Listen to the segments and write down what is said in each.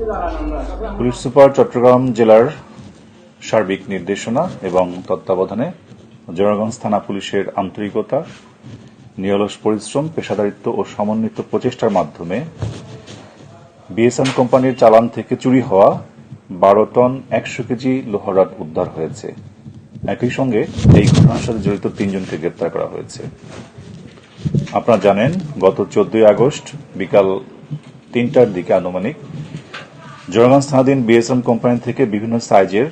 Police super Chittagong জেলার সার্বিক নির্দেশনা এবং তত্ত্বাবধানে জোরারগঞ্জ থানা পুলিশের আন্তরিকতা, নিরলস পরিশ্রম, পেশাদারিত্ব ও সমন্বিত প্রচেষ্টার মাধ্যমে বিএসএম কোম্পানির চালান থেকে চুরি হওয়া 12 টন 100 কেজি লোহা রড উদ্ধার হয়েছে। একই সঙ্গে এই ঘটনার সাথে জড়িত 3 জনকে গ্রেপ্তার করা হয়েছে। আপনারা জানেন, গত 14 আগস্ট বিকাল 3টার দিকে আনুমানিক জোরারগঞ্জ থানাধীন বিএসএম কোম্পানি থেকে বিভিন্ন সাইজের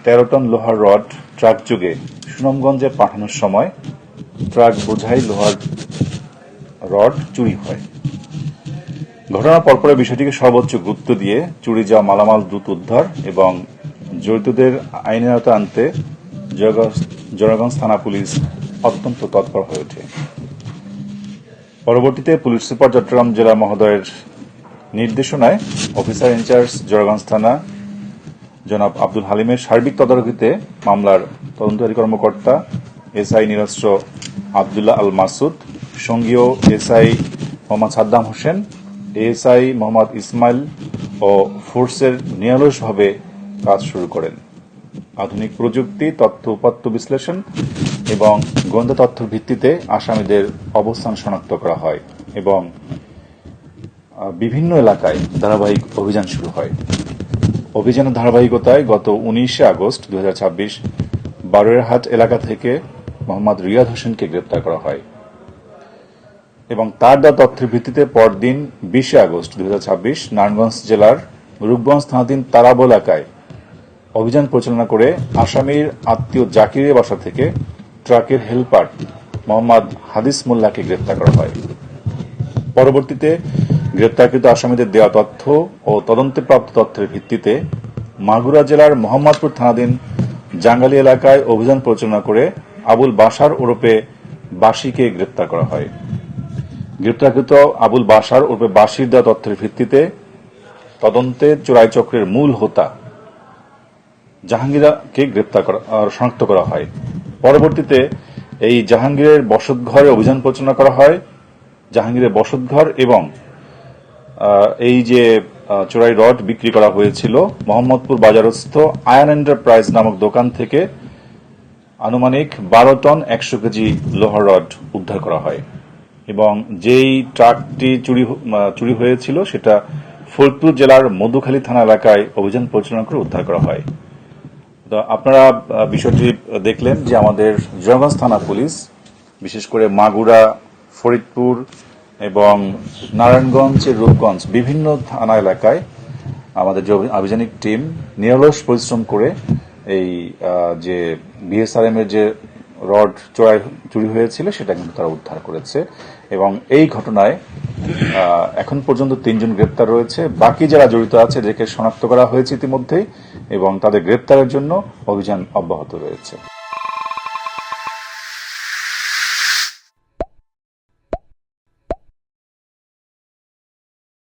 13 টন লোহার রড ট্রাক যোগে সুনামগঞ্জে পাঠানোর সময় ট্রাক বোঝাই লোহার রড চুরি হয়। ঘটনার পরপরে বিষয়টিকে সর্বোচ্চ গুরুত্ব দিয়ে চুরি যাওয়া মালামাল দ্রুত উদ্ধার এবং জড়িতদের আইনের আওতায় আনতে জোরারগঞ্জ থানা পুলিশ অত্যন্ত তৎপর হয়ে ওঠে। পরবর্তীতে পুলিশ সুপার চট্টগ্রাম জেলা মহোদয়ের নির্দেশনায় অফিসার ইনচার্জ জোরারগঞ্জ থানা জনাব আব্দুল হালিমের সার্বিক তদারকিতে মামলার তদন্তকারী কর্মকর্তা এসআই নিরস্ত্র আবদুল্লাহ আল মাসুদ, সঙ্গীয় এসআই মোহাম্মদ সাদ্দাম হোসেন, এএসআই মোহাম্মদ ইসমাইল ও ফোর্সের নিরলসভাবে কাজ শুরু করেন। আধুনিক প্রযুক্তি, তথ্য উপাত্ত বিশ্লেষণ এবং গোয়েন্দা তথ্যের ভিত্তিতে আসামিদের অবস্থান শনাক্ত করা হয় এবং বিভিন্ন এলাকায় ধারাবাহিক অভিযান শুরু হয়। অভিযানের ধারাবাহিকতায় গত 19 আগস্ট 2026 বারোয়ারহাট এলাকা থেকে মোহাম্মদ রিয়াদ হোসেনকে গ্রেপ্তার করা হয় এবং তার দেওয়া তথ্যের ভিত্তিতে পরদিন 20 আগস্ট 2026 নারায়ণগঞ্জ জেলার রূপগঞ্জ থানাধীন তারাব এলাকায় অভিযান পরিচালনা করে আসামির আত্মীয় জাকিরের বাসা থেকে ট্রাকের হেলপার মোহাম্মদ হাদিস মোল্লাকে গ্রেপ্তার করা হয়। পরবর্তীতে গ্রেপ্তারকৃত আসামিদের দেওয়া তথ্য ও তদন্তে প্রাপ্ত তথ্যের ভিত্তিতে মাগুরা জেলার মোহাম্মদপুর থানাধীন জাঙ্গালী এলাকায় অভিযান পরিচালনা করে আবুল বাশার ওরফে বাসিকে গ্রেপ্তার করা হয়। গ্রেপ্তারকৃত আবুল বাশার ওরফে বাসির দেওয়া তথ্যের ভিত্তিতে তদন্তে চোরাই চক্রের মূল হোতা জাহাঙ্গীরকে শনাক্ত করা হয়। পরবর্তীতে এই জাহাঙ্গীরের বসতঘরে অভিযান পরিচালনা করা হয়। জাহাঙ্গীরের বসতঘর এবং এই যে চোরাই রড বিক্রি করা হয়েছিল মোহাম্মদপুর বাজারস্থ আয়ান এন্টারপ্রাইজ নামক দোকান থেকে আনুমানিক 12 টন 100 কেজি লোহার রড উদ্ধার করা হয় এবং যেই ট্রাকটি চুরি হয়েছিল সেটা ফরিদপুর জেলার মধুখালী থানা এলাকায় অভিযান পরিচালনা করে উদ্ধার করা হয়। তো আপনারা বিষয়টি দেখলেন যে আমাদের জোরারগঞ্জ থানা পুলিশ বিশেষ করে মাগুরা, ফরিদপুর এবং নারায়ণগঞ্জের রূপগঞ্জ বিভিন্ন থানা এলাকায় আমাদের যে আভিযানিক টিম নিরলস পরিশ্রম করে এই যে বিএসআরএম এর যে রড চুরি হয়েছিল সেটা কিন্তু তারা উদ্ধার করেছে এবং এই ঘটনায় এখন পর্যন্ত 3 জন গ্রেপ্তার রয়েছে। বাকি যারা জড়িত আছে এদেরকে শনাক্ত করা হয়েছে ইতিমধ্যেই এবং তাদের গ্রেপ্তারের জন্য অভিযান অব্যাহত রয়েছে।